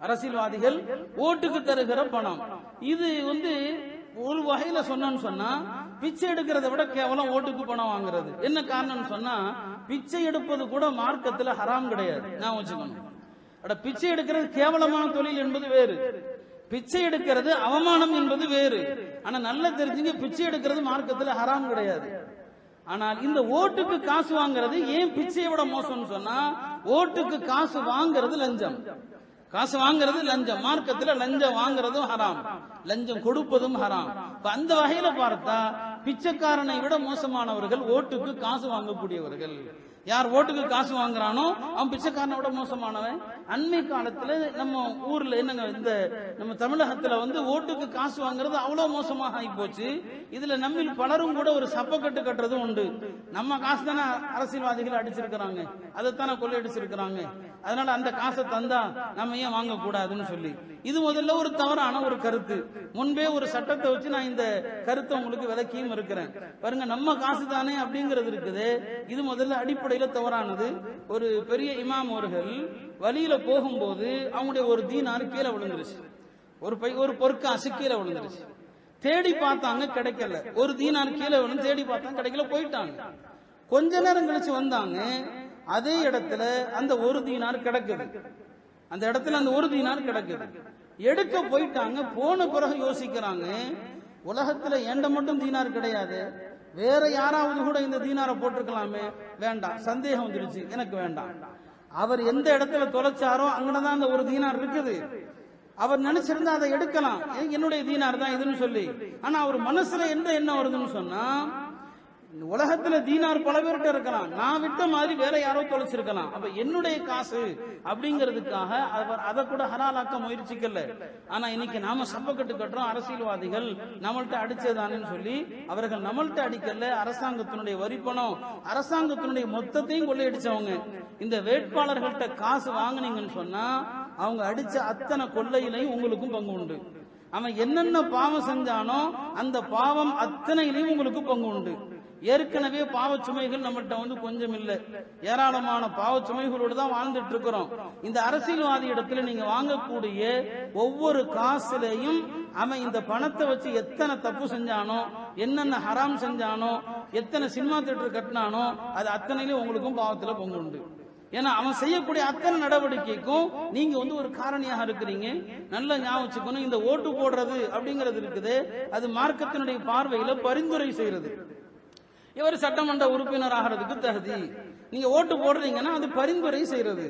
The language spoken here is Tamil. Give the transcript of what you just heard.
அரசியல்வாதிகள் ஓட்டுக்கு தருகிற பணம். இது ஒரு வகையில சொன்னா பிச்சை எடுக்கிறத விட கேவலம் ஓட்டுக்கு பணம் வாங்குறது. என்ன காரணம் சொன்னா, பிச்சை எடுப்பது கூட மார்க்கத்துல ஹராம் கிடையாது. நான் வச்சுக்கணும், பிச்சை எடுக்கிறது கேவலமான தொழில் என்பது வேறு, பிச்சை எடுக்கிறது அவமானம் என்பது வேறு. ஆனா நல்லா தெரிஞ்சுங்க, பிச்சை எடுக்கிறது மார்க்கத்துல ஹராம் கிடையாது. ஆனால் இந்த ஓட்டுக்கு காசு வாங்குறது ஏன் பிச்சையை விட மோசம்னு சொன்னா, ஓட்டுக்கு காசு வாங்குறது லஞ்சம், காசு வாங்குறது லஞ்சம். மார்க்கத்துல லஞ்சம் வாங்குறதும் ஹராம், லஞ்சம் கொடுப்பதும் ஹராம். அந்த வகையில பார்த்தா பிச்சைக்காரனை விட மோசமானவர்கள் ஓட்டுக்கு காசு வாங்கக்கூடியவர்கள். யார் ஓட்டுக்கு காசு வாங்குறானோ அவன் பிச்சைக்காரனை விட மோசமானவன். அண்மை காலத்துல நம்ம ஊர்ல என்னங்க, இந்த நம்ம தமிழகத்துல ஓட்டுக்கு காசு வாங்குறது அவ்வளவு மோசமாக ஆகி போச்சு. இதுல நம்மில் பலரும் கூட ஒரு சப்பக்கட்டு கட்டுறதும் உண்டு. நம்ம காசு தானே அரசியல்வாதிகள் அடிச்சிருக்கிறாங்க, அதைத்தானே கொள்ளையடிச்சிருக்கிறாங்க, அதனால அந்த காசை தந்தா நம்ம ஏன் வாங்க கூடாதுன்னு சொல்லி, இது முதல்ல ஒரு தவறான ஒரு கருத்து. முன்பே ஒரு சட்டத்தை வச்சு நான் இந்த கருத்தை உங்களுக்கு விளக்கியும் இருக்கிறேன். பாருங்க, நம்ம காசு தானே அப்படிங்கிறது இருக்குது, இது முதல்ல அடிப்படையில தவறானது. ஒரு பெரிய இமாம் அவர்கள் வழியில போகும்போது அவங்களுடைய ஒரு தீனார் கீழே விழுந்துருச்சு, ஒரு பொற்காசு கீழே விழுந்துருச்சு. தேடி பார்த்தாங்க, கிடைக்கல. ஒரு தீனார் கீழே விழுந்து தேடி பார்த்தாங்க, கிடைக்கல, போயிட்டாங்க. கொஞ்ச நேரம் கழிச்சு வந்தாங்க, அதே இடத்துல அந்த ஒரு தீனார் கிடக்குது, அந்த இடத்துல அந்த ஒரு தீனார் கிடக்குது. எடுக்க போயிட்டாங்க. போன பிறகு யோசிக்கிறாங்க, உலகத்துல என்கிட்ட மட்டும் தீனார் கிடையாது, வேற யாராவது கூட இந்த தீனாரை போட்டிருக்கலாமே, வேண்டாம், சந்தேகம் வந்துருச்சு, எனக்கு வேண்டாம். அவர் எந்த இடத்துல தொலைச்சாரோ அங்கதான் அந்த ஒரு தீனார் இருக்குது. அவர் நினைச்சிருந்தா அதை எடுக்கலாம், என்னுடைய தீனார் தான் இதுன்னு சொல்லி. ஆனா அவர் மனசுல என்ன வருதுன்னு சொன்னா, உலகத்துல தீனார் பல பேர்கிட்ட இருக்கலாம், நான் விட்ட மாதிரி வேற யாரோ தொலைச்சிருக்கலாம், அப்ப என்னுடைய காசு அப்படிங்கிறதுக்காக அவர் அதை கூட ஹலாலாக்க முயற்சிக்கல. ஆனா இன்னைக்கு நாம சப்பக்கட்டு கட்டுறோம், அரசியல்வாதிகள் நம்மள்ட்ட அடிச்சதானு சொல்லி. அவர்கள் நம்மள்ட்ட அடிக்கல, அரசாங்கத்தினுடைய வரிப்பணம், அரசாங்கத்தினுடைய மொத்தத்தையும் கொள்ளையடிச்சவங்க. இந்த வேட்பாளர்கள்ட்ட காசு வாங்கினீங்கன்னு சொன்னா அவங்க அடிச்ச அத்தனை கொள்ளையிலையும் உங்களுக்கும் பங்கு உண்டு. அவன் என்னென்ன பாவம் செஞ்சானோ அந்த பாவம் அத்தனையிலையும் உங்களுக்கு பங்கு உண்டு. ஏற்கனவே பாவ சுமைகள் நம்மகிட்ட கொஞ்சம் இல்லை, ஏராளமான பாவ சுமைகளோடு தான் வாழ்ந்துட்டு இருக்கிறோம். இந்த அரசியல்வாதி இடத்துல நீங்க வாங்கக்கூடிய ஒவ்வொரு காசுலையும் அவன் இந்த பணத்தை வச்சு எத்தனை தப்பு செஞ்சானோ, என்னென்ன ஹராம் செஞ்சானோ, எத்தனை சினிமா தியேட்டர் கட்டினானோ, அது அத்தனையிலும் உங்களுக்கும் பாவத்துல பங்கு உண்டு. ஏன்னா அவன் செய்யக்கூடிய அத்தனை நடவடிக்கைக்கும் நீங்க ஒரு காரணியாக இருக்கிறீங்க. நல்ல ஞாபகம் வச்சுக்கணும், இந்த ஓட்டு போடுறது அப்படிங்கிறது இருக்குது, அது மார்க்கத்தினுடைய பார்வையில பரிந்துரை செய்யறது. இவர் சட்டமன்ற உறுப்பினர் ஆகிறதுக்கு தகுதி, நீங்க ஓட்டு போடுறீங்கன்னா அது பரிந்துரை செய்யறது.